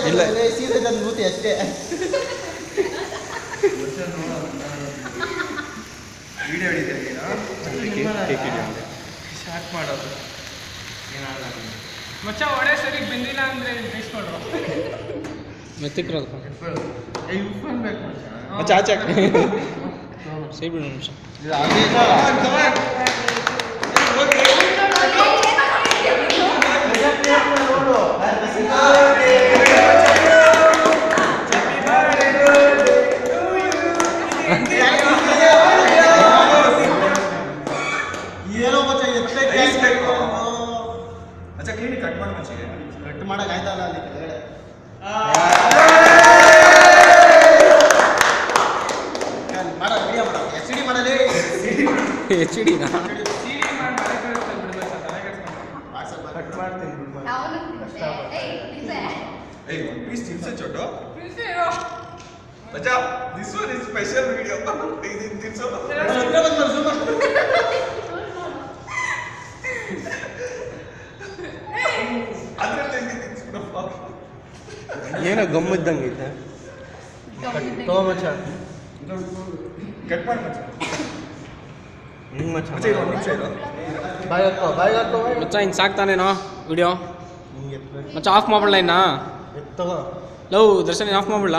ಇಲ್ಲ ಸೀದಾ ಅನುಭೂತಿ ಅಷ್ಟೇ. ವಿಡಿಯೋ ಹಿಡಿತೀರಾ ಸ್ಟಾರ್ಟ್ ಮಾಡೋದು ಮಚ್ಚ ಒಡೆ ಸರಿ ಬಂದಿಲ್ಲ ಅಂದರೆ ಬೇಯಿಸ್ಕೊಡ್ರು ಮೆತ್ತಿಕ್ರದು ಉಪ್ಪು ಬೇಕು ಮಚ್ಚ ಆಚೆ ಸೈ ಬಿಡು ನಿಮಿಷ ಏನೋ ಮಚ್ಚ ಅಚ್ಚ ಕ್ಲೀನಿಕ್ ಕಟ್ ಮಾಡಿ ಮಚ್ಚಿಗೆ ಕಟ್ ಮಾಡಕ್ ಆಯ್ತಲ್ಲ ಅಲ್ಲಿ ಕೆಳಗಡೆ. ಮಾಡ ವಿಡಿಯೋ ಮಾಡ ಎಚ್ ಡಿ ಮಾಡಲಿ ಎಚ್ ಡಿನಾ ಕಟ್ ಮಾಡ್ತೀನಿ ಏಯ್ ಒಂದು ಪೀಸ್ ತಿನ್ಸು ಚೋಟು ಅಚ್ಚ this one is special video ಇದು ತಿನ್ಸು ಅದ್ರಲ್ಲಿ ಹೆಂಗೆ ತಿನ್ಸ್ಬಿಡಪ್ಪ ಏನೋ ಗಮ್ಮದ್ದಂಗೆ ಐತೆ. ತಗೋ ಮಚ್ಚ ಕಟ್ ಮಾಡಿ ಮಚ್ಚ ಹಿಂಗೆ ಮಚ್ಚ ಮಚ್ಚ ಇದು ಒಂದು ನಿಮಿಷ ಇದು ಬಾಯ್ ಹಾಕೋ ಮಚ್ಚ ಹಿಂಗೆ ಸಾಕ್ತಾನೇನೋ ವಿಡಿಯೋ ಹಿಂಗೆ ಎತ್ಬೇಕು ಮಚ್ಚ ಆಫ್ ಮಾಡ್ಬಿಡ್ಲ ಇನ್ನ ತಗೋ ಲವ್ ದರ್ಶನ ಆಫ್ ಮಾಡ್ಬಿಡ್ಲ